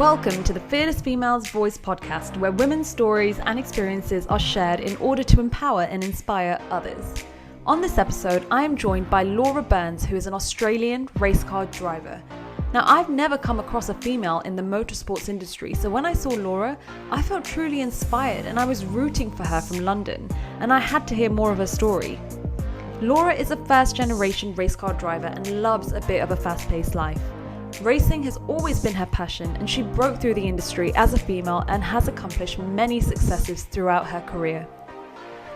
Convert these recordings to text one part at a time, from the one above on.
Welcome to the Fearless Females Voice podcast, where women's stories and experiences are shared in order to empower and inspire others. On this episode, I am joined by Laura Byrnes, who is an Australian race car driver. Now, I've never come across a female in the motorsports industry, so when I saw Laura, I felt truly inspired and I was rooting for her from London, and I had to hear more of her story. Laura is a first-generation race car driver and loves a bit of a fast-paced life. Racing has always been her passion, and she broke through the industry as a female and has accomplished many successes throughout her career.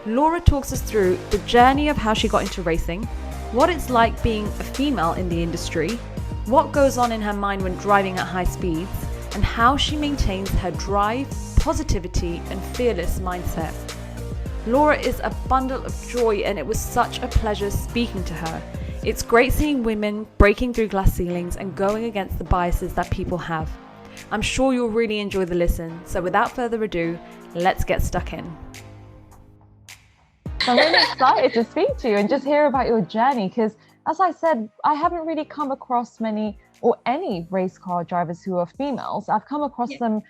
Laura talks us through the journey of how she got into racing, what it's like being a female in the industry, what goes on in her mind when driving at high speeds, and how she maintains her drive, positivity, and fearless mindset. Laura is a bundle of joy, and it was such a pleasure speaking to her. It's great seeing women breaking through glass ceilings and going against the biases that people have. I'm sure you'll really enjoy the listen, so without further ado, let's get stuck in. I'm really excited to speak to you and just hear about your journey, because as I said, I haven't really come across many or any race car drivers who are females. I've come across them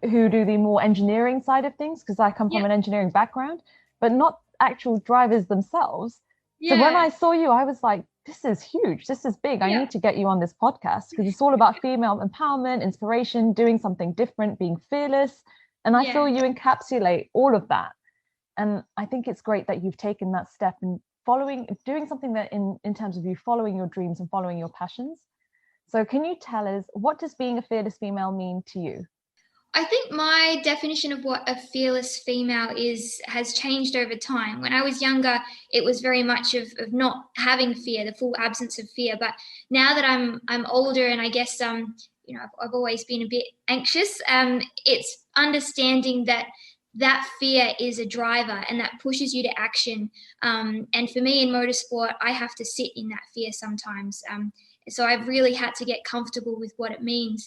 who do the more engineering side of things, because I come from an engineering background, but not actual drivers themselves. So when I saw you, I was like, this is huge. This is big. I need to get you on this podcast, because it's all about female empowerment, inspiration, doing something different, being fearless. And I feel you encapsulate all of that. And I think it's great that you've taken that step and doing something that in terms of you following your dreams and following your passions. So can you tell us, what does being a fearless female mean to you? I think my definition of what a fearless female is has changed over time. When I was younger, it was very much of not having fear, the full absence of fear. But now that I'm older, and I guess I've always been a bit anxious. It's understanding that fear is a driver and that pushes you to action. And for me in motorsport, I have to sit in that fear sometimes. So I've really had to get comfortable with what it means.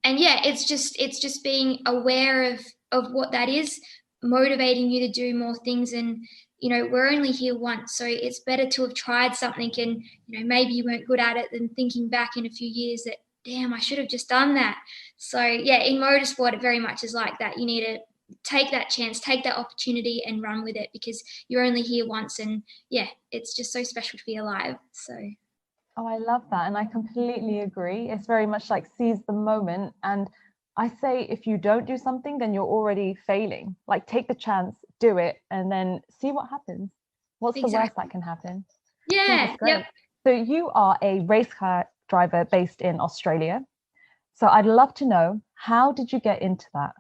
And it's just being aware of what that is, motivating you to do more things. And, we're only here once, so it's better to have tried something and, maybe you weren't good at it than thinking back in a few years that, damn, I should have just done that. So, in motorsport, it very much is like that. You need to take that chance, take that opportunity and run with it, because you're only here once. And, it's just so special to be alive. So... Oh, I love that. And I completely agree. It's very much like seize the moment. And I say, if you don't do something, then you're already failing. Like, take the chance, do it, and then see what happens. What's the worst that can happen? Yeah. Yep. So you are a race car driver based in Australia. So I'd love to know, how did you get into that?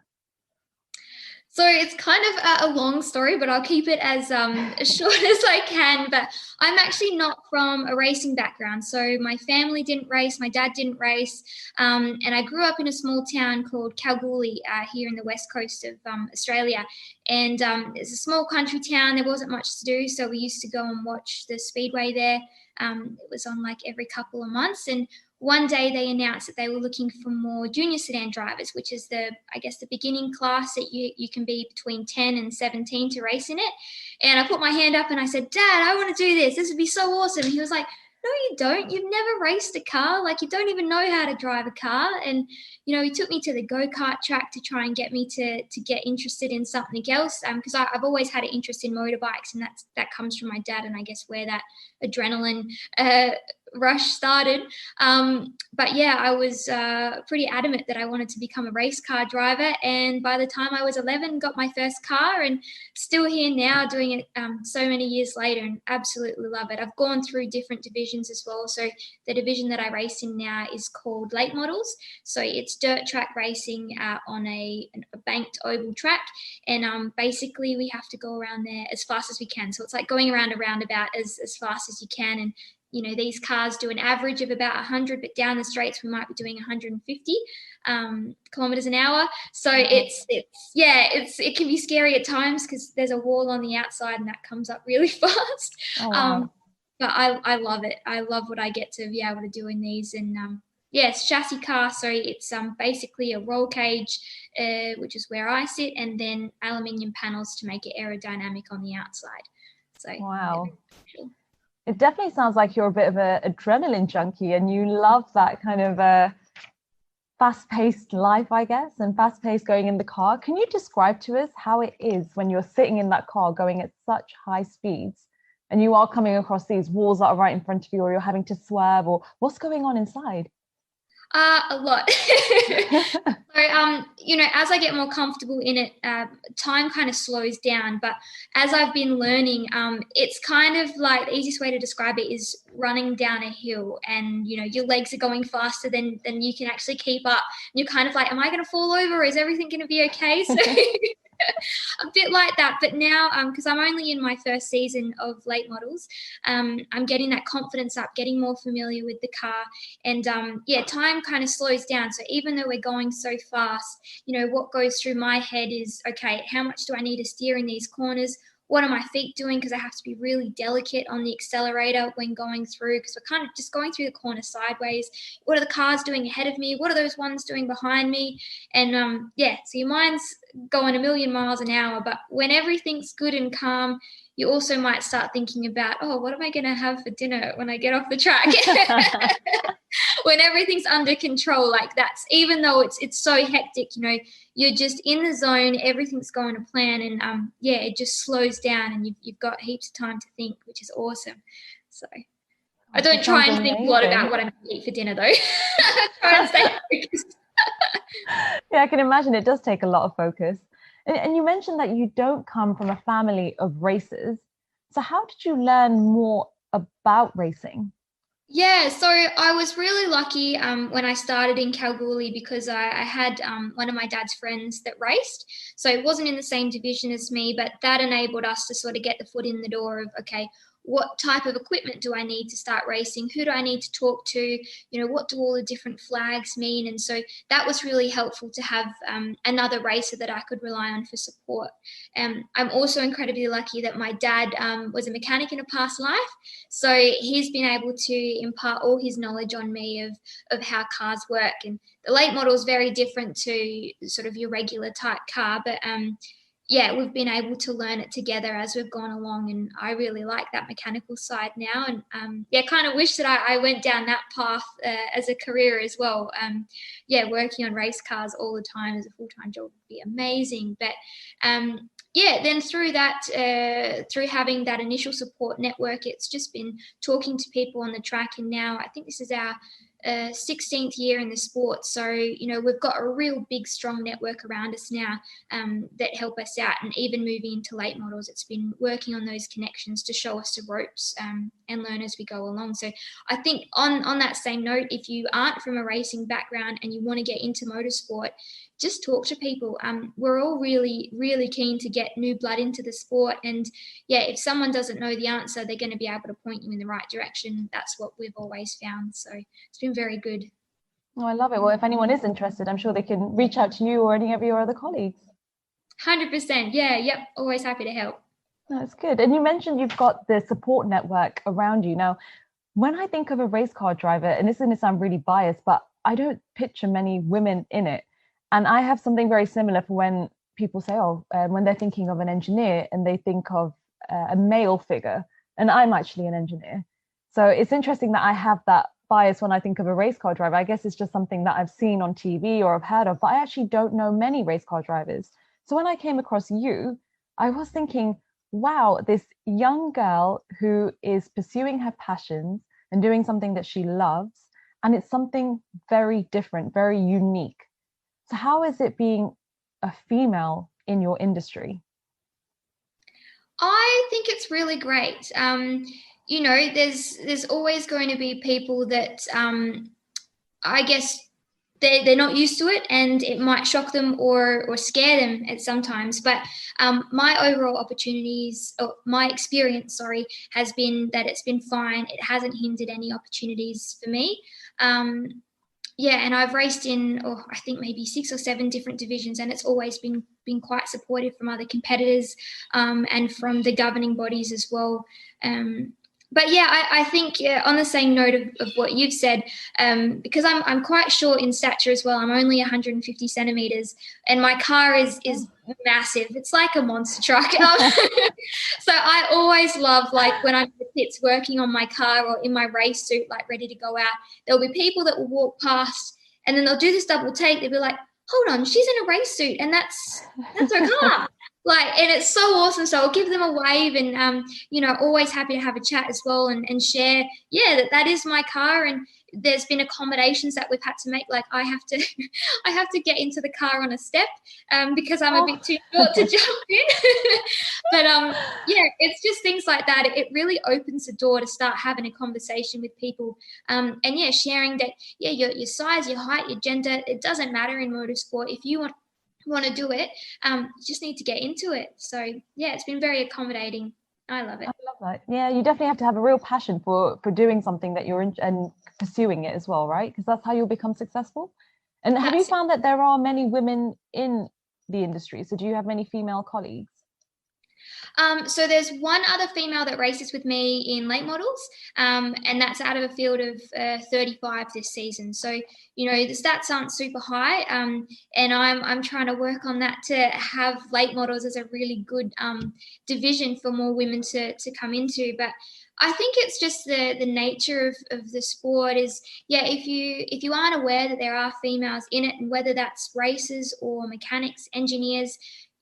So it's kind of a long story, but I'll keep it as short as I can. But I'm actually not from a racing background. So my family didn't race, my dad didn't race. And I grew up in a small town called Kalgoorlie here in the west coast of Australia. And it's a small country town. There wasn't much to do. So we used to go and watch the speedway there. It was on like every couple of months. And one day they announced that they were looking for more junior sedan drivers, which is the beginning class that you can be between 10 and 17 to race in it. And I put my hand up and I said, Dad, I want to do this. This would be so awesome. And he was like, no, you don't. You've never raced a car. Like, you don't even know how to drive a car. And, he took me to the go-kart track to try and get me to get interested in something else. Because I've always had an interest in motorbikes, and that comes from my dad, and I guess where that adrenaline rush started. But I was pretty adamant that I wanted to become a race car driver. And by the time I was 11, got my first car, and still here now doing it so many years later, and absolutely love it. I've gone through different divisions as well. So the division that I race in now is called late models. So it's dirt track racing on a banked oval track. And basically we have to go around there as fast as we can. So it's like going around a roundabout as fast as you can. And these cars do an average of about 100, but down the straights we might be doing 150 kilometers an hour. So it can be scary at times, because there's a wall on the outside and that comes up really fast. Oh, wow. But I love it. I love what I get to be able to do in these. And it's chassis car, so it's basically a roll cage, which is where I sit, and then aluminium panels to make it aerodynamic on the outside. So wow. It definitely sounds like you're a bit of an adrenaline junkie, and you love that kind of fast-paced life, I guess, and fast-paced going in the car. Can you describe to us how it is when you're sitting in that car going at such high speeds and you are coming across these walls that are right in front of you, or you're having to swerve, or what's going on inside? A lot. So, as I get more comfortable in it, time kind of slows down. But as I've been learning, it's kind of like the easiest way to describe it is running down a hill, and your legs are going faster than you can actually keep up. And you're kind of like, am I going to fall over? Is everything going to be okay? So a bit like that. But now, because I'm only in my first season of late models, I'm getting that confidence up, getting more familiar with the car, and time kind of slows down. So even though we're going so fast, what goes through my head is, okay, how much do I need to steer in these corners? What are my feet doing? Because I have to be really delicate on the accelerator when going through, because we're kind of just going through the corner sideways. What are the cars doing ahead of me? What are those ones doing behind me? And so your mind's going a million miles an hour. But when everything's good and calm, you also might start thinking about, oh, what am I going to have for dinner when I get off the track? When everything's under control, like that's, even though it's so hectic, you're just in the zone, everything's going to plan, and it just slows down, and you've got heaps of time to think, which is awesome. So I don't try and think a lot about what I'm going to eat for dinner, though. Try and stay focused. Yeah, I can imagine it does take a lot of focus. And you mentioned that you don't come from a family of racers. So how did you learn more about racing? Yeah, so I was really lucky when I started in Kalgoorlie, because I had one of my dad's friends that raced. So it wasn't in the same division as me, but that enabled us to sort of get the foot in the door of, okay, what type of equipment do I need to start racing? Who do I need to talk to? What do all the different flags mean? And so that was really helpful to have another racer that I could rely on for support. I'm also incredibly lucky that my dad was a mechanic in a past life. So he's been able to impart all his knowledge on me of how cars work. And the late model is very different to sort of your regular type car, but we've been able to learn it together as we've gone along, and I really like that mechanical side now, and kind of wish that I went down that path as a career as well. Working on race cars all the time as a full-time job would be amazing, but then through that, through having that initial support network, it's just been talking to people on the track, and now I think this is our 16th year in the sport. So, we've got a real big, strong network around us now that help us out. And even moving into late models, it's been working on those connections to show us the ropes and learn as we go along. So I think on that same note, if you aren't from a racing background and you want to get into motorsport, just talk to people. We're all really, really keen to get new blood into the sport. And if someone doesn't know the answer, they're going to be able to point you in the right direction. That's what we've always found. So it's been very good. Oh, I love it. Well, if anyone is interested, I'm sure they can reach out to you or any of your other colleagues. 100%. Yeah. Yep. Always happy to help. That's good. And you mentioned you've got the support network around you. Now, when I think of a race car driver, and this is going to sound really biased, but I don't picture many women in it. And I have something very similar for when people say, when they're thinking of an engineer and they think of a male figure, and I'm actually an engineer. So it's interesting that I have that bias when I think of a race car driver. I guess it's just something that I've seen on TV or I've heard of, but I actually don't know many race car drivers. So when I came across you, I was thinking, wow, this young girl who is pursuing her passions and doing something that she loves, and it's something very different, very unique. So how is it being a female in your industry? I think it's really great. There's always going to be people that I guess they're not used to it, and it might shock them or scare them at sometimes. But my overall opportunities, or my experience, has been that it's been fine. It hasn't hindered any opportunities for me. And I've raced in, I think maybe 6 or 7 different divisions, and it's always been quite supportive from other competitors and from the governing bodies as well. I think on the same note of what you've said, because I'm quite short in stature as well. I'm only 150 centimeters, and my car is massive. It's like a monster truck. So I always love, like, when I'm in the pits working on my car or in my race suit, like ready to go out, there'll be people that will walk past and then they'll do this double take. They'll be like, hold on, she's in a race suit and that's her car. Like, and it's so awesome. So I'll give them a wave and, always happy to have a chat as well and share, that is my car. And there's been accommodations that we've had to make. Like I have to get into the car on a step because I'm a bit too short to jump in. But it's just things like that. It really opens the door to start having a conversation with people. And sharing that, your size, your height, your gender, it doesn't matter in motorsport. If you want to do it, you just need to get into it. So it's been very accommodating. I love it. I love that. Yeah, you definitely have to have a real passion for doing something that you're in and pursuing it as well, right? Because that's how you'll become successful. And have you found that there are many women in the industry? So do you have many female colleagues? So there's one other female that races with me in late models, and that's out of a field of 35 this season. So, the stats aren't super high, and I'm trying to work on that to have late models as a really good division for more women to come into. But I think it's just the nature of the sport is, if you aren't aware that there are females in it, and whether that's racers or mechanics, engineers,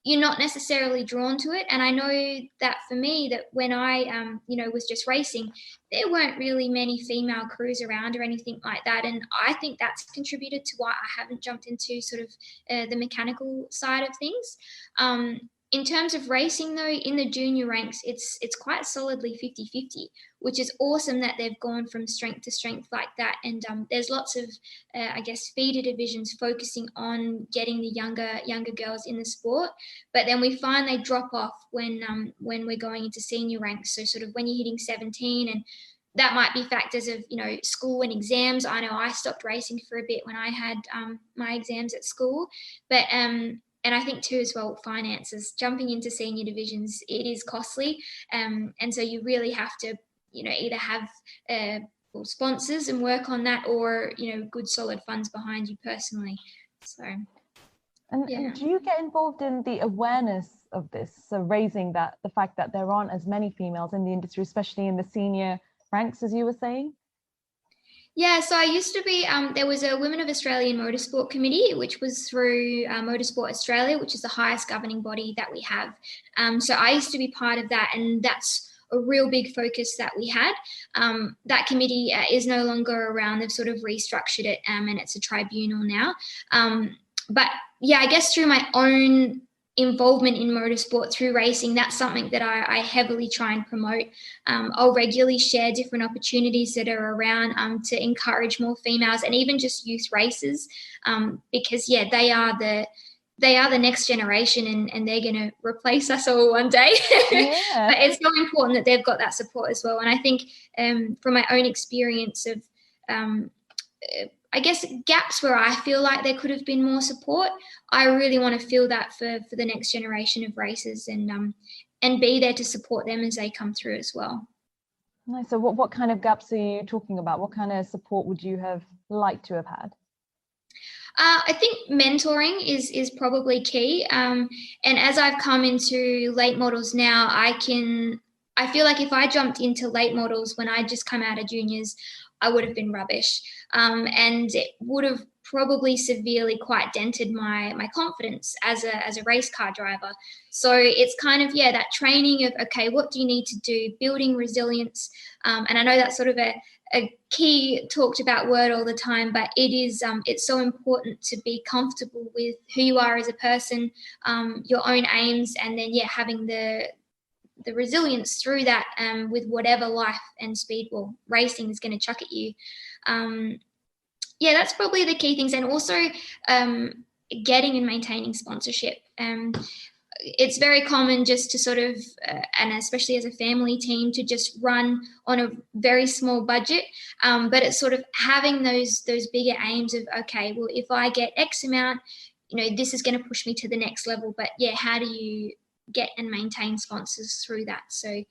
you're not necessarily drawn to it. And I know that for me, that when I, was just racing, there weren't really many female crews around or anything like that. And I think that's contributed to why I haven't jumped into sort of the mechanical side of things. In terms of racing, though, in the junior ranks, it's quite solidly 50-50, which is awesome that they've gone from strength to strength like that. And there's lots of, feeder divisions focusing on getting the younger girls in the sport. But then we find they drop off when we're going into senior ranks. So sort of when you're hitting 17, and that might be factors of, school and exams. I know I stopped racing for a bit when I had my exams at school. But and I think too as well, finances, jumping into senior divisions, it is costly. And so you really have to, either have sponsors and work on that, or, good solid funds behind you personally. So. And do you get involved in the awareness of this? So raising the fact that there aren't as many females in the industry, especially in the senior ranks, as you were saying? Yeah, so I used to be, there was a Women of Australian Motorsport Committee, which was through Motorsport Australia, which is the highest governing body that we have. So I used to be part of that, and that's a real big focus that we had. That committee is no longer around. They've sort of restructured it, and it's a tribunal now. But I guess through my own involvement in motorsport through racing, that's something that I heavily try and promote. I'll regularly share different opportunities that are around to encourage more females, and even just youth racers, because they are the next generation, and they're going to replace us all one day. Yeah. But it's so important that they've got that support as well. And I think from my own experience of I guess gaps where I feel like there could have been more support, I really want to fill that for the next generation of racers, and be there to support them as they come through as well. Nice. So what kind of gaps are you talking about? What kind of support would you have liked to have had? I think mentoring is probably key. And as I've come into late models now, I feel like if I jumped into late models when I just come out of juniors, I would have been rubbish. And it would have probably severely quite dented my confidence as a race car driver. So it's kind of, that training of, okay, what do you need to do? Building resilience. And I know that's sort of a key talked about word all the time, but it is, it's so important to be comfortable with who you are as a person, your own aims, and then, having the resilience through that, with whatever life and speed, racing is going to chuck at you. That's probably the key things. And also getting and maintaining sponsorship. It's very common just to sort of, and especially as a family team, to just run on a very small budget. But it's sort of having those bigger aims of, okay, well, if I get X amount, this is going to push me to the next level. But how do you get and maintain sponsors through that? So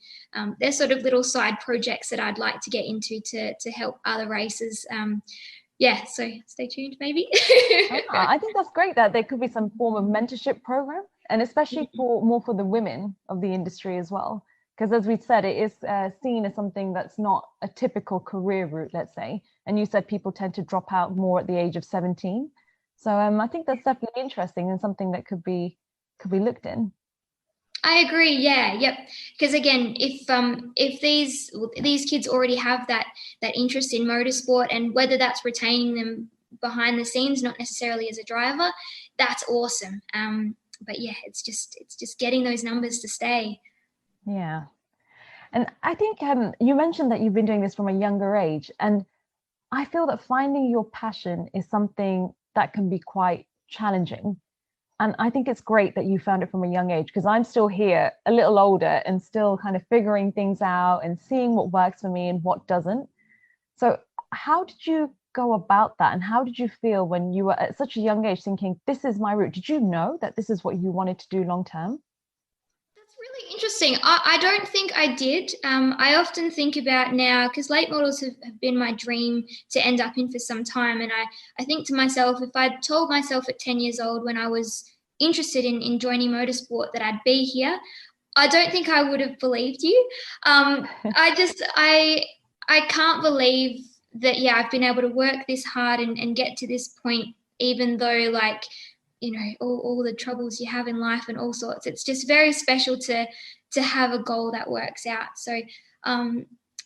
there's sort of little side projects that I'd like to get into to help other racers. So stay tuned, maybe. I think that's great that there could be some form of mentorship program, and especially for the women of the industry as well. Because as we said, it is seen as something that's not a typical career route, let's say. And you said people tend to drop out more at the age of 17. So I think that's definitely interesting and something that could be looked in. I agree. Yeah. Yep. Because again, if these kids already have that interest in motorsport, and whether that's retaining them behind the scenes, not necessarily as a driver, that's awesome. But yeah, it's just getting those numbers to stay. Yeah. And I think you mentioned that you've been doing this from a younger age, and I feel that finding your passion is something that can be quite challenging. And I think it's great that you found it from a young age, because I'm still here a little older and still kind of figuring things out and seeing what works for me and what doesn't. So how did you go about that? And how did you feel when you were at such a young age thinking, this is my route? Did you know that this is what you wanted to do long term? That's really interesting. I don't think I did. I often think about now, because late models have been my dream to end up in for some time. And I think to myself, if I'd told myself at 10 years old when I was interested in joining motorsport that I'd be here, I don't think I would have believed you. I can't believe that, yeah, I've been able to work this hard and get to this point, even though, like, you know, all the troubles you have in life and all sorts. It's just very special to have a goal that works out. So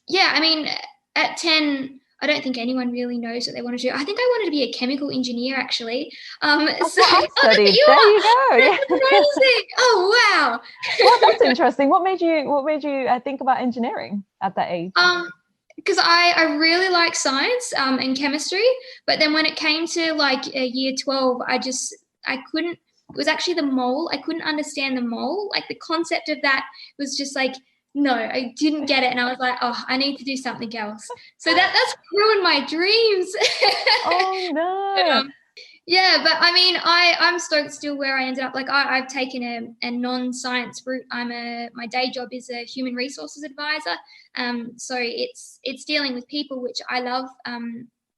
yeah, I mean, at 10, I don't think anyone really knows what they want to do. I think I wanted to be a chemical engineer, actually. That's what I studied. There you go. That's amazing. Oh wow. Well, that's interesting. What made you think about engineering at that age? Because I really like science and chemistry, but then when it came to like year 12, I couldn't. It was actually the mole. I couldn't understand the mole. Like the concept of that was just like, no, I didn't get it. And I was like, oh, I need to do something else. So that's ruined my dreams. Oh no. Yeah, but I mean, I'm stoked still where I ended up. Like I've taken a non-science route. My day job is a human resources advisor. So it's dealing with people, which I love.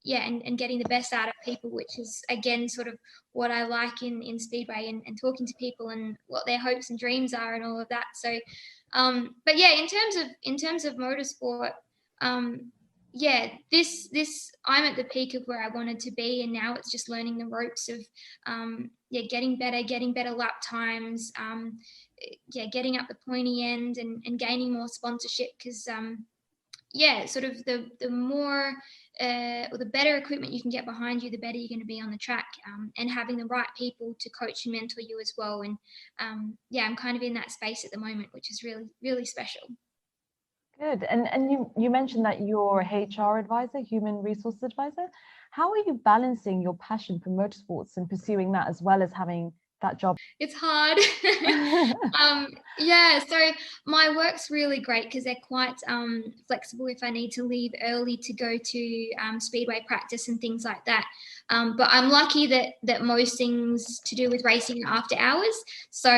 Yeah, and getting the best out of people, which is again sort of what I like in Speedway, and talking to people and what their hopes and dreams are and all of that. So, but yeah, in terms of motorsport, yeah, this I'm at the peak of where I wanted to be, and now it's just learning the ropes of yeah, getting better lap times, yeah, getting up the pointy end and gaining more sponsorship, because yeah, sort of the more or the better equipment you can get behind you, the better you're going to be on the track, and having the right people to coach and mentor you as well. And yeah, I'm kind of in that space at the moment, which is really, really special. Good. And you mentioned that you're a HR advisor, human resources advisor. How are you balancing your passion for motorsports and pursuing that as well as having that job? It's hard. Yeah, so my work's really great because they're quite flexible if I need to leave early to go to speedway practice and things like that. But I'm lucky that most things to do with racing are after hours. So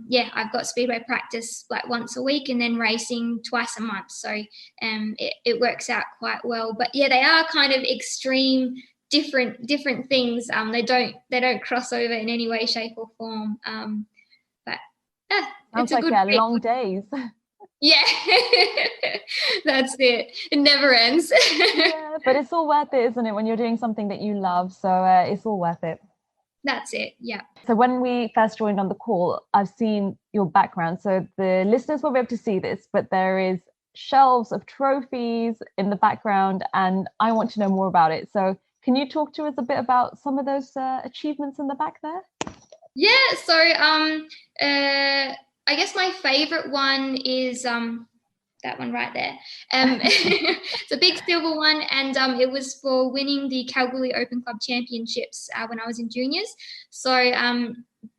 yeah, I've got speedway practice like once a week and then racing twice a month. So it works out quite well. But yeah, they are kind of extreme different things. They don't cross over in any way, shape or form. But yeah, sounds it's a like good long days. Yeah. That's it. It never ends. Yeah, but it's all worth it, isn't it, when you're doing something that you love? So it's all worth it. That's it. Yeah. So when we first joined on the call, I've seen your background. So the listeners will be able to see this, but there is shelves of trophies in the background, and I want to know more about it. So can you talk to us a bit about some of those achievements in the back there? Yeah, so I guess my favorite one is that one right there. It's a big silver one, and it was for winning the Kalgoorlie Open Club Championships when I was in juniors. So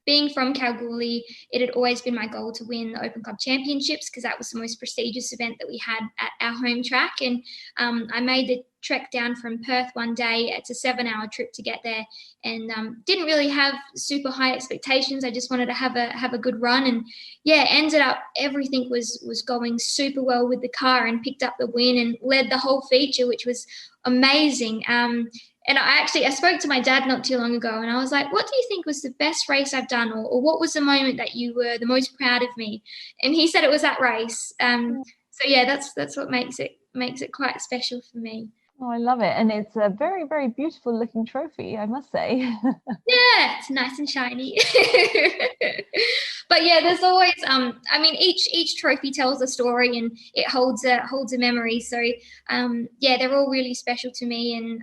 being from Kalgoorlie, it had always been my goal to win the Open Club Championships because that was the most prestigious event that we had at our home track. And I made the trek down from Perth one day. It's a 7-hour trip to get there, and didn't really have super high expectations. I just wanted to have a good run, and yeah, ended up everything was going super well with the car, and picked up the win and led the whole feature, which was amazing. And I spoke to my dad not too long ago, and I was like, what do you think was the best race I've done? Or what was the moment that you were the most proud of me? And he said it was that race. So yeah, that's what makes it quite special for me. Oh, I love it. And it's a very, very beautiful looking trophy, I must say. Yeah, it's nice and shiny. But yeah, there's always I mean, each trophy tells a story and it holds a memory. So yeah, they're all really special to me, and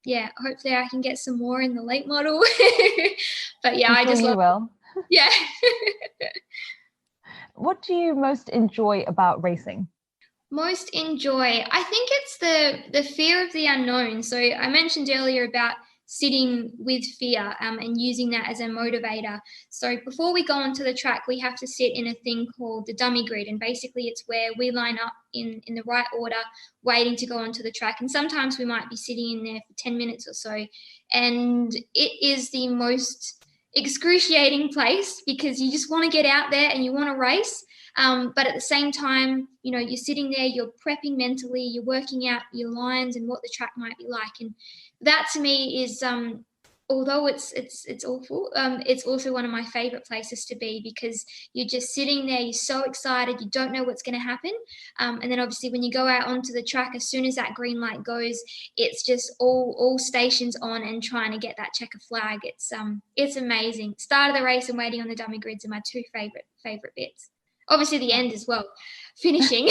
yeah, hopefully I can get some more in the late model. But yeah, I'm sure you will. Yeah. What do you most enjoy about racing? Most enjoy, I think it's the fear of the unknown. So I mentioned earlier about sitting with fear, and using that as a motivator. So before we go onto the track, we have to sit in a thing called the dummy grid, and basically it's where we line up in the right order, waiting to go onto the track. And sometimes we might be sitting in there for 10 minutes or so, and it is the most excruciating place because you just want to get out there and you want to race. But at the same time, you know, you're sitting there, you're prepping mentally, you're working out your lines and what the track might be like. And that to me is, although it's awful, it's also one of my favorite places to be because you're just sitting there, you're so excited, you don't know what's going to happen. And then obviously when you go out onto the track, as soon as that green light goes, it's just all stations on and trying to get that checker flag. It's amazing. Start of the race and waiting on the dummy grids are my two favorite bits. Obviously the end as well, finishing.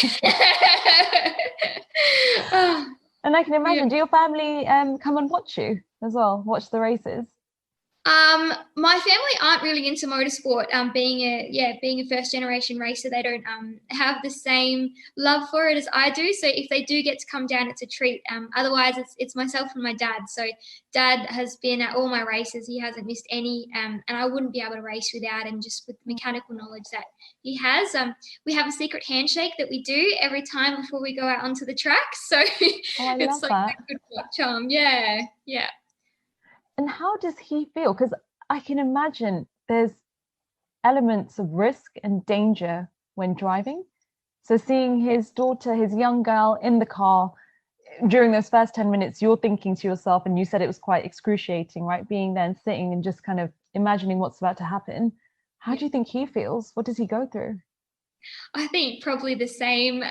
And I can imagine, do your family come and watch you as well, watch the races? My family aren't really into motorsport. Being a first generation racer, they don't have the same love for it as I do. So if they do get to come down, it's a treat. Otherwise, it's myself and my dad. So Dad has been at all my races. He hasn't missed any, and I wouldn't be able to race without him. Just with the mechanical knowledge that he has. We have a secret handshake that we do every time before we go out onto the track. So it's like that. a good charm. Yeah. And how does he feel? Because I can imagine there's elements of risk and danger when driving. So seeing his daughter, his young girl in the car during those first 10 minutes, you're thinking to yourself, and you said it was quite excruciating, right? Being there and sitting and just kind of imagining what's about to happen. How do you think he feels? What does he go through? I think probably the same.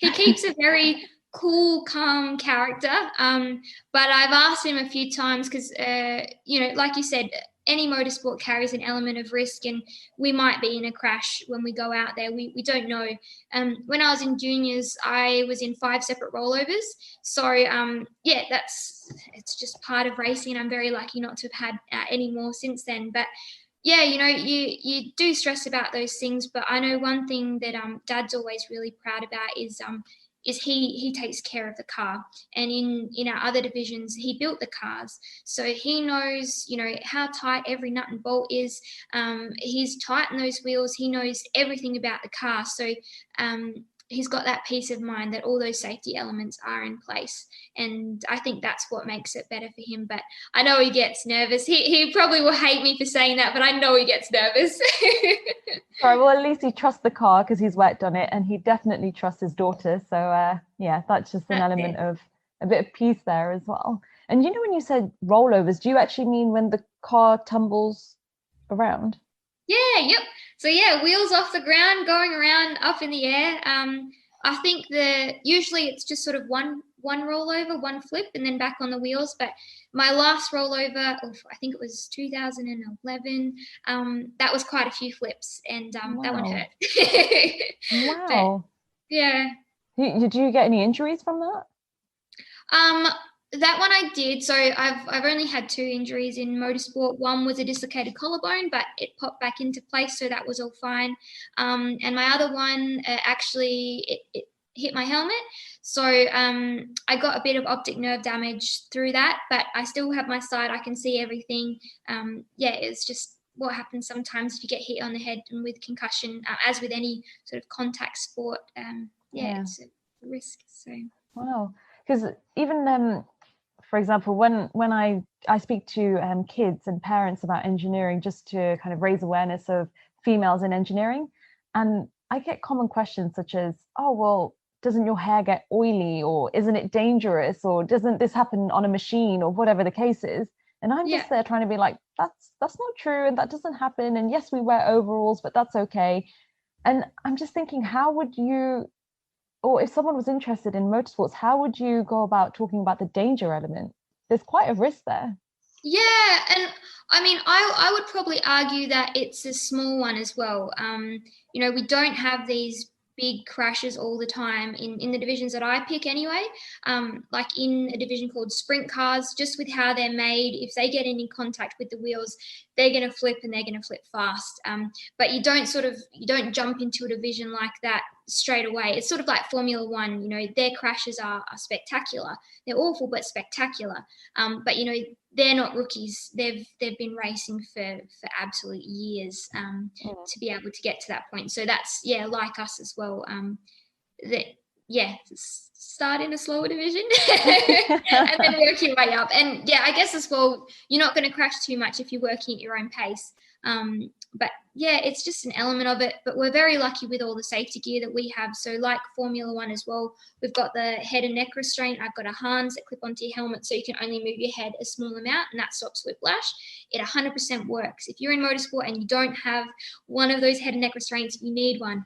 He keeps a very cool, calm character. But I've asked him a few times because, like you said, any motorsport carries an element of risk, and we might be in a crash when we go out there. We don't know. When I was in juniors, I was in 5 separate rollovers. So, it's just part of racing. I'm very lucky not to have had any more since then. But yeah, you do stress about those things, but I know one thing that Dad's always really proud about is he takes care of the car. And in our other divisions, he built the cars, so he knows how tight every nut and bolt is. He's tightened those wheels. He knows everything about the car, so he's got that peace of mind that all those safety elements are in place. And I think that's what makes it better for him. But I know he gets nervous. He probably will hate me for saying that, but I know he gets nervous. Sorry, well, at least he trusts the car because he's worked on it, and he definitely trusts his daughter. So that's just an element of a bit of peace there as well. And when you said rollovers, do you actually mean when the car tumbles around? Yeah, yep. So yeah, wheels off the ground, going around up in the air. I think usually it's just sort of one rollover, one flip, and then back on the wheels. But my last rollover, I think it was 2011. That was quite a few flips, and that one hurt. Wow. But, yeah. Did you get any injuries from that? That one I did. So I've only had 2 injuries in motorsport. One was a dislocated collarbone, but it popped back into place, so that was all fine. And my other one actually it hit my helmet, so I got a bit of optic nerve damage through that, but I still have my sight. I can see everything. It's just what happens sometimes if you get hit on the head and with concussion, as with any sort of contact sport. It's a risk. So wow, because even for example, when I speak to kids and parents about engineering, just to kind of raise awareness of females in engineering, and I get common questions such as, oh, well, doesn't your hair get oily, or isn't it dangerous, or doesn't this happen on a machine, or whatever the case is. And I'm just there trying to be like, that's not true, and that doesn't happen. And yes, we wear overalls, but that's okay. And I'm just thinking, how would you, or if someone was interested in motorsports, how would you go about talking about the danger element? There's quite a risk there. Yeah, and I mean, I would probably argue that it's a small one as well. You know, we don't have these big crashes all the time in the divisions that I pick anyway. Like in a division called sprint cars, just with how they're made, if they get any contact with the wheels, they're going to flip, and they're going to flip fast. But you don't jump into a division like that straight away. It's sort of like Formula One. You know, their crashes are spectacular. They're awful but spectacular. But you know, they're not rookies. They've been racing for absolute years to be able to get to that point. So that's like us as well. Start in a slower division and then work your way up. And I guess as well, you're not going to crash too much if you're working at your own pace. But it's just an element of it. But we're very lucky with all the safety gear that we have. So like Formula One as well, we've got the head and neck restraint. I've got a harness that clip onto your helmet, so you can only move your head a small amount, and that stops whiplash. It 100% works. If you're in motorsport and you don't have one of those head and neck restraints, you need one.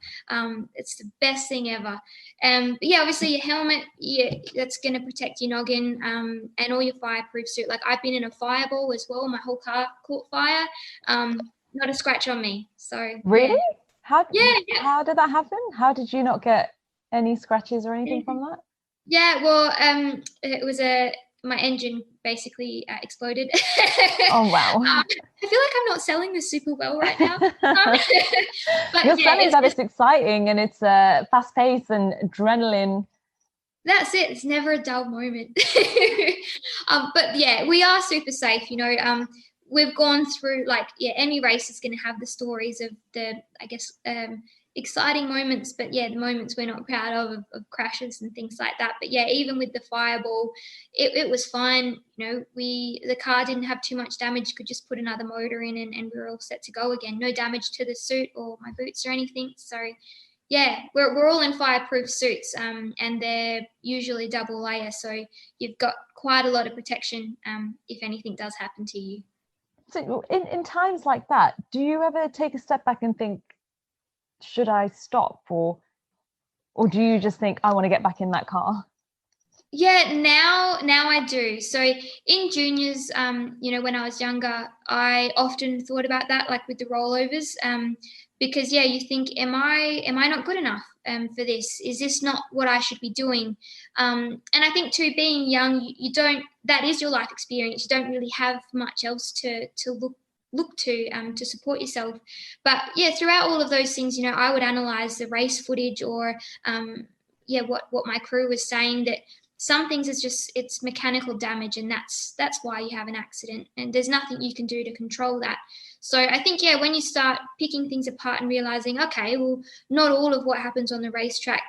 It's the best thing ever. But obviously your helmet, that's going to protect your noggin, and all your fireproof suit. Like I've been in a fireball as well. My whole car caught fire. Not a scratch on me. So really? How did that happen? How did you not get any scratches or anything from that? It was my engine basically exploded. Oh wow. I feel like I'm not selling this super well right now. But you're selling that it's exciting and it's fast paced and adrenaline. That's it. It's never a dull moment. But we are super safe, you know. We've gone through any race is going to have the stories of the, I guess, exciting moments, but the moments we're not proud of crashes and things like that. But even with the fireball, it was fine. You know, the car didn't have too much damage, could just put another motor in and we were all set to go again. No damage to the suit or my boots or anything. So we're all in fireproof suits, and they're usually double layer, so you've got quite a lot of protection if anything does happen to you. So in times like that, do you ever take a step back and think, should I stop, or do you just think, I want to get back in that car? Now I do. So in juniors, you know, when I was younger, I often thought about that, like with the rollovers, because you think, am I not good enough for this? Is this not what I should be doing? And I think too, being young, you don't, that is your life experience. You don't really have much else to look to support yourself. But throughout all of those things, you know, I would analyze the race footage or what my crew was saying, that some things is just, it's mechanical damage, and that's why you have an accident, and there's nothing you can do to control that. So I think, when you start picking things apart and realizing, okay, well, not all of what happens on the racetrack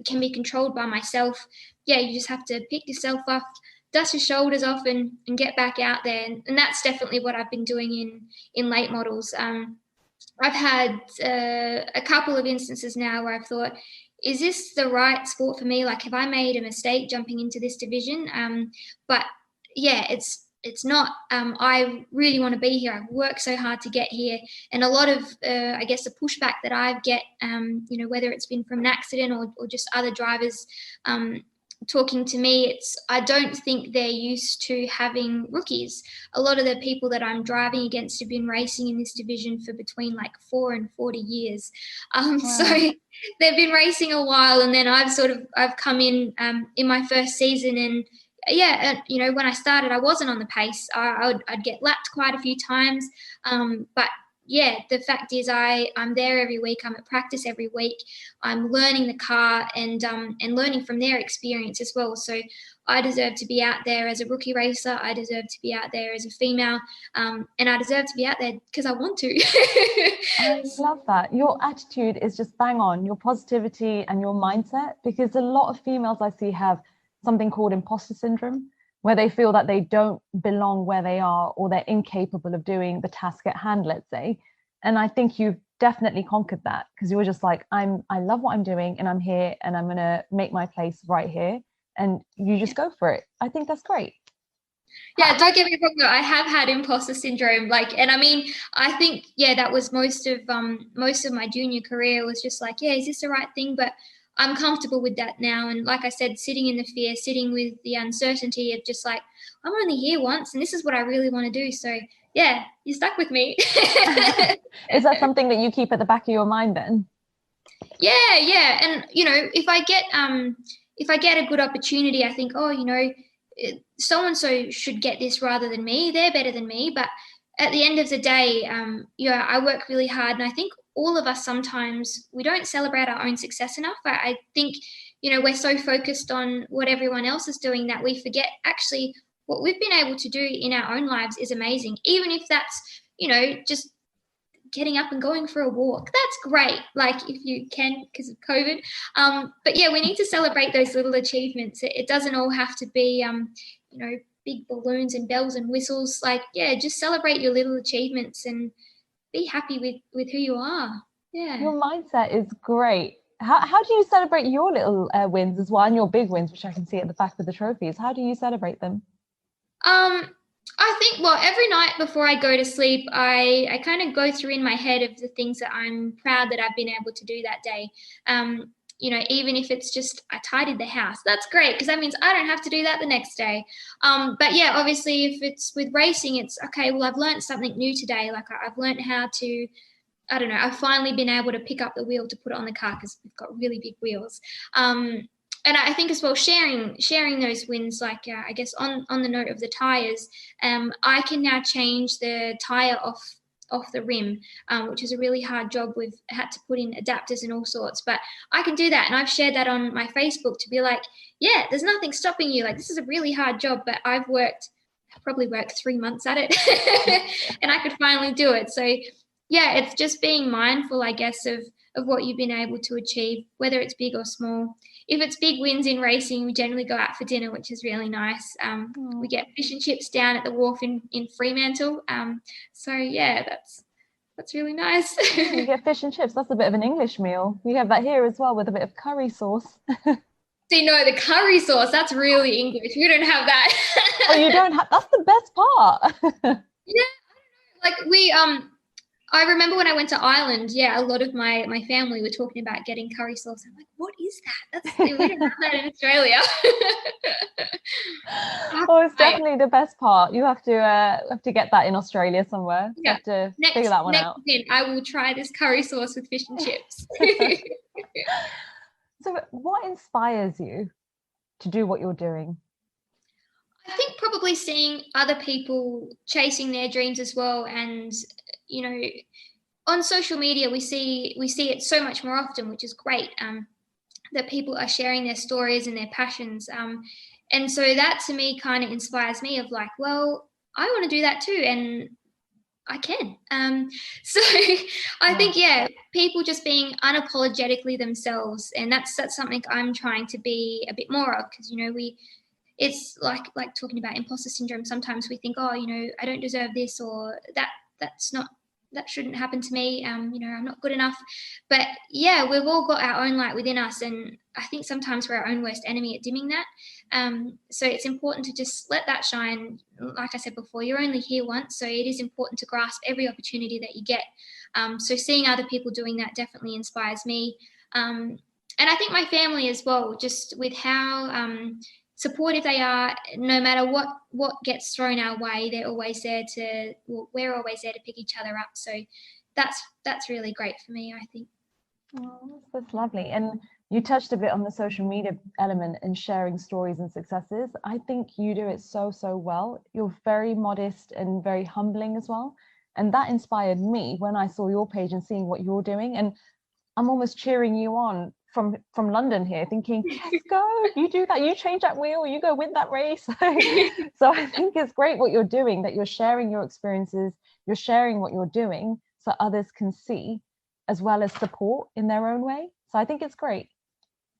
can be controlled by myself. You just have to pick yourself up, dust your shoulders off and get back out there. And that's definitely what I've been doing in late models. I've had a couple of instances now where I've thought, is this the right sport for me? Like, have I made a mistake jumping into this division? But it's not. I really want to be here. I've worked so hard to get here. And a lot of, I guess, the pushback that I get, you know, whether it's been from an accident or just other drivers talking to me, I don't think they're used to having rookies. A lot of the people that I'm driving against have been racing in this division for between 4 and 40 years. Wow. So they've been racing a while, and then I've come in my first season, and you know, when I started, I wasn't on the pace. I'd get lapped quite a few times, but the fact is I'm there every week. I'm at practice every week. I'm learning the car and learning from their experience as well. So I deserve to be out there as a rookie racer. I deserve to be out there as a female, and I deserve to be out there because I want to. I love that. Your attitude is just bang on, your positivity and your mindset, because a lot of females I see have something called imposter syndrome, where they feel that they don't belong where they are, or they're incapable of doing the task at hand, let's say. And I think you've definitely conquered that, because you were just like, I love what I'm doing, and I'm here, and I'm going to make my place right here, and you just go for it. I think that's great. Yeah, don't get me wrong though, I have had imposter syndrome, and I mean, I think, that was most of my junior career was just like, is this the right thing? But I'm comfortable with that now. And like I said, sitting in the fear, sitting with the uncertainty of just like, I'm only here once and this is what I really want to do. So yeah, you're stuck with me. Is that something that you keep at the back of your mind then? Yeah. And if I get a good opportunity, I think, so-and-so should get this rather than me. They're better than me. But at the end of the day, I work really hard. And I think all of us sometimes, we don't celebrate our own success enough. I think, we're so focused on what everyone else is doing that we forget actually what we've been able to do in our own lives is amazing. Even if that's, just getting up and going for a walk, that's great, like if you can, because of COVID. But yeah, we need to celebrate those little achievements. It doesn't all have to be big balloons and bells and whistles. Just celebrate your little achievements and be happy with who you are. Your mindset is great. How do you celebrate your little wins as well, and your big wins, which I can see at the back of the trophies? How do you celebrate them? I think, every night before I go to sleep, I kind of go through in my head of the things that I'm proud that I've been able to do that day. Even if it's just I tidied the house, that's great, because that means I don't have to do that the next day. But yeah, obviously if it's with racing, it's okay, well, I've learned something new today. Like I've learned how to, I don't know, I've finally been able to pick up the wheel to put it on the car because we've got really big wheels. And I think as well, sharing those wins, I guess on the note of the tyres, I can now change the tyre off the rim, which is a really hard job. We've had to put in adapters and all sorts, but I can do that. And I've shared that on my Facebook to be like, yeah, there's nothing stopping you. Like, this is a really hard job, but I've probably worked 3 months at it and I could finally do it. So yeah, it's just being mindful, I guess, of what you've been able to achieve, whether it's big or small. If it's big wins in racing, we generally go out for dinner, which is really nice. We get fish and chips down at the wharf in Fremantle. So yeah, that's really nice. You get fish and chips. That's a bit of an English meal. We have that here as well with a bit of curry sauce. See, no, the curry sauce, that's really English. We don't have that. Oh, you don't have? That's the best part. Yeah, I don't know. I remember when I went to Ireland, a lot of my family were talking about getting curry sauce. I'm like, what is that? We don't have that in Australia. Oh, it's definitely the best part. You have to get that in Australia somewhere. You have to figure that one out. I will try this curry sauce with fish and chips. So what inspires you to do what you're doing? I think probably seeing other people chasing their dreams as well. And on social media, we see it so much more often, which is great, that people are sharing their stories and their passions. And so that to me kind of inspires me of like, well, I want to do that too. And I can. So I think, people just being unapologetically themselves. And that's something I'm trying to be a bit more of, because, it's like talking about imposter syndrome. Sometimes we think, I don't deserve this, or that shouldn't happen to me. I'm not good enough. But yeah, we've all got our own light within us. And I think sometimes we're our own worst enemy at dimming that. So it's important to just let that shine. Like I said before, you're only here once. So it is important to grasp every opportunity that you get. So seeing other people doing that definitely inspires me. And I think my family as well, just with how supportive they are, no matter what gets thrown our way, we're always there to pick each other up. So that's really great for me, I think. Oh, that's lovely. And you touched a bit on the social media element and sharing stories and successes. I think you do it so well. You're very modest and very humbling as well. And that inspired me when I saw your page and seeing what you're doing. And I'm almost cheering you on from London here, thinking, let's go, you do that, you change that wheel, you go win that race. So I think it's great what you're doing, that you're sharing your experiences, you're sharing what you're doing so others can see, as well as support in their own way. So I think it's great.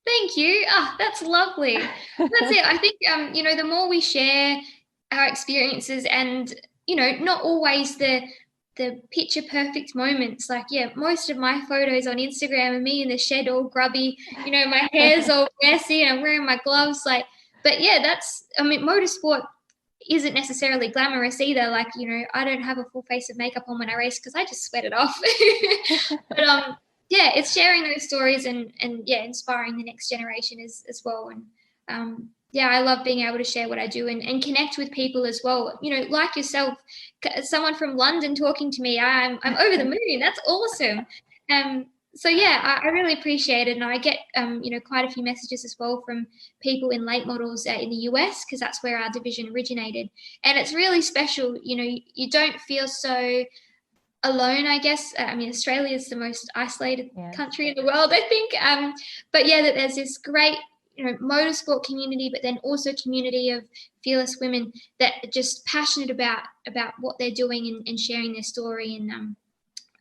Thank you. That's lovely. That's it. I think the more we share our experiences, and not always the the picture perfect moments. Like, yeah, most of my photos on Instagram are me in the shed all grubby, my hair's all messy and I'm wearing my gloves. Like, but yeah, motorsport isn't necessarily glamorous either. Like, I don't have a full face of makeup on when I race because I just sweat it off. But yeah, it's sharing those stories and yeah, inspiring the next generation as well. And yeah, I love being able to share what I do and connect with people as well. Like yourself, someone from London talking to me, I'm over the moon. That's awesome. So yeah, I really appreciate it, and I get quite a few messages as well from people in late models in the US, because that's where our division originated, and it's really special. You don't feel so alone, I guess. Australia is the most isolated country in the world, I think. But yeah, that there's this great motorsport community, but then also community of fearless women that are just passionate about what they're doing and sharing their story, and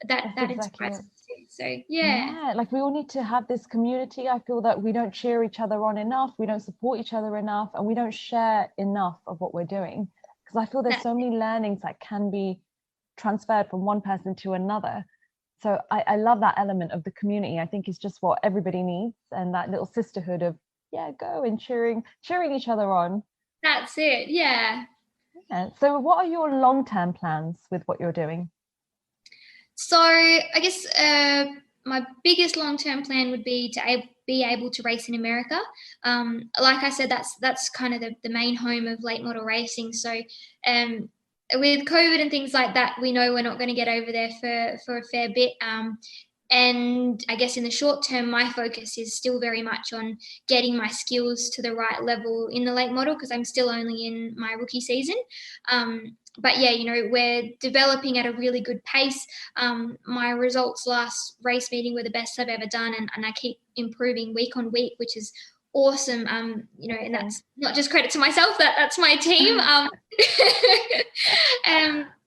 that inspires us too. So yeah, like we all need to have this community. I feel that we don't cheer each other on enough, we don't support each other enough, and we don't share enough of what we're doing, because I feel there's so many learnings that can be transferred from one person to another. So I love that element of the community. I think it's just what everybody needs, and that little sisterhood of go and cheering each other on. That's it. Yeah. So what are your long-term plans with what you're doing? So I guess my biggest long-term plan would be to be able to race in America. Like I said, that's kind of the main home of late model racing. So with COVID and things like that, we know we're not going to get over there for a fair bit. And I guess in the short term, my focus is still very much on getting my skills to the right level in the late model, because I'm still only in my rookie season. But yeah, we're developing at a really good pace. My results last race meeting were the best I've ever done, and I keep improving week on week, which is awesome. And that's not just credit to myself, that's my team.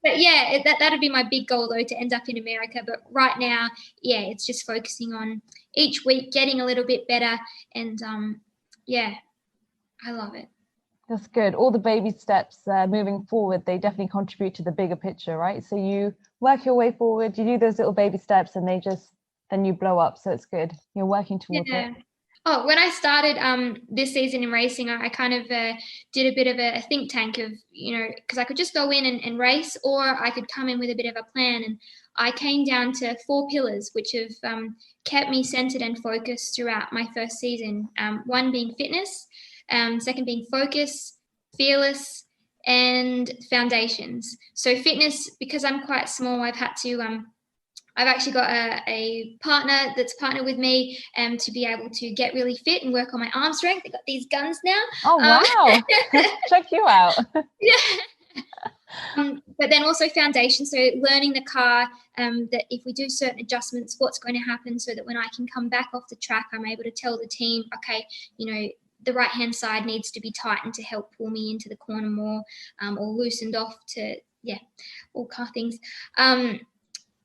But yeah, that'd be my big goal though, to end up in America. But right now, yeah, it's just focusing on each week getting a little bit better, and yeah, I love it. That's good. All the baby steps moving forward, they definitely contribute to the bigger picture, right? So you work your way forward, you do those little baby steps, and then you blow up. So it's good. You're working towards it. Oh, when I started this season in racing, I kind of did a bit of a think tank of, because I could just go in and race, or I could come in with a bit of a plan. And I came down to 4 pillars, which have kept me centered and focused throughout my first season. One being fitness, second being focus, fearless, and foundations. So fitness, because I'm quite small, I've had to... I've actually got a partner that's partnered with me to be able to get really fit and work on my arm strength. I've got these guns now. Oh, wow. Check you out. Yeah. But then also foundation. So learning the car, that if we do certain adjustments, what's going to happen, so that when I can come back off the track, I'm able to tell the team, okay, the right-hand side needs to be tightened to help pull me into the corner more, or loosened off to, all car things.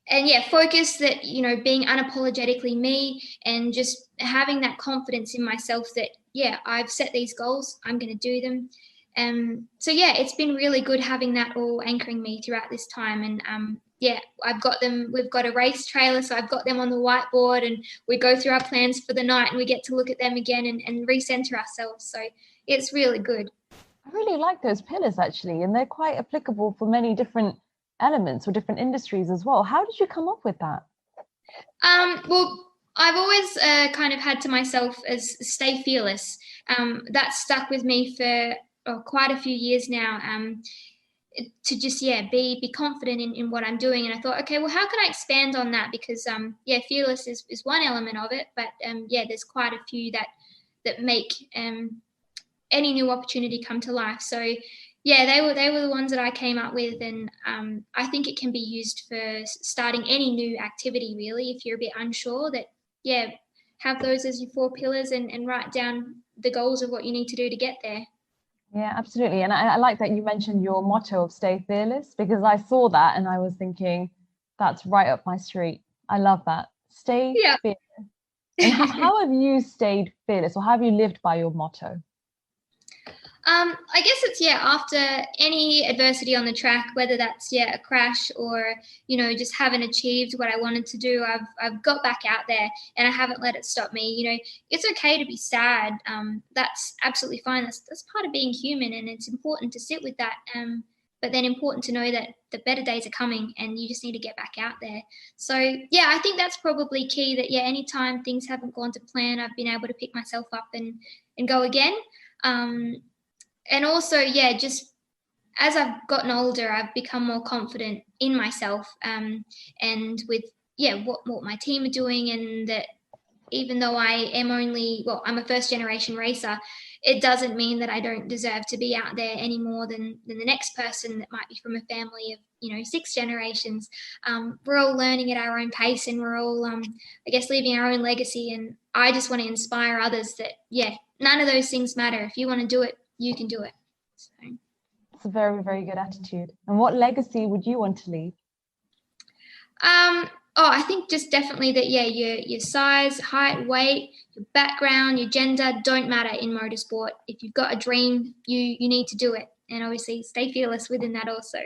And yeah, focus that, being unapologetically me, and just having that confidence in myself that, I've set these goals, I'm going to do them. So yeah, it's been really good having that all anchoring me throughout this time. And I've got them, we've got a race trailer, so I've got them on the whiteboard, and we go through our plans for the night, and we get to look at them again and recenter ourselves. So it's really good. I really like those pillars, actually, and they're quite applicable for many different elements or different industries as well. How did you come up with that? Well, I've always kind of had to myself as stay fearless. That's stuck with me for quite a few years now, to just be confident in what I'm doing. And I thought, okay, well, how can I expand on that? Because fearless is one element of it, but there's quite a few that make any new opportunity come to life. So they were the ones that I came up with, and I think it can be used for starting any new activity, really. If you're a bit unsure, that have those as your 4 pillars, and write down the goals of what you need to do to get there. Yeah, absolutely. And I like that you mentioned your motto of stay fearless, because I saw that and I was thinking, that's right up my street. I love that. Stay fearless. And how have you stayed fearless, or have you lived by your motto? I guess it's after any adversity on the track, whether that's a crash or just haven't achieved what I wanted to do, I've got back out there and I haven't let it stop me. It's okay to be sad. That's absolutely fine. That's part of being human, and it's important to sit with that. But then important to know that the better days are coming and you just need to get back out there. So I think that's probably key, that anytime things haven't gone to plan, I've been able to pick myself up and go again. And also, just as I've gotten older, I've become more confident in myself, and with what my team are doing, and that even though I am I'm a first generation racer, it doesn't mean that I don't deserve to be out there any more than the next person that might be from a family of 6 generations. We're all learning at our own pace, and we're all I guess leaving our own legacy, and I just want to inspire others that none of those things matter. If you want to do it, you can do it. So it's a very, very good attitude. And what legacy would you want to leave? I think just definitely that your size, height, weight, your background, your gender don't matter in motorsport. If you've got a dream, you need to do it, and obviously stay fearless within that also.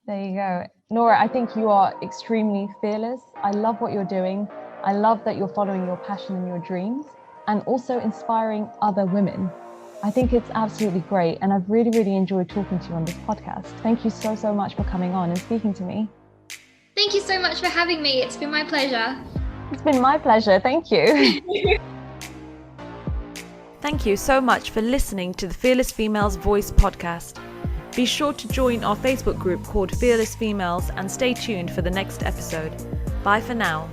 There you go. Laura, I think you are extremely fearless. I love what you're doing. I love that you're following your passion and your dreams, and also inspiring other women. I think it's absolutely great, and I've really, really enjoyed talking to you on this podcast. Thank you so, so much for coming on and speaking to me. Thank you so much for having me. It's been my pleasure. It's been my pleasure. Thank you. Thank you so much for listening to the Fearless Females Voice podcast. Be sure to join our Facebook group called Fearless Females and stay tuned for the next episode. Bye for now.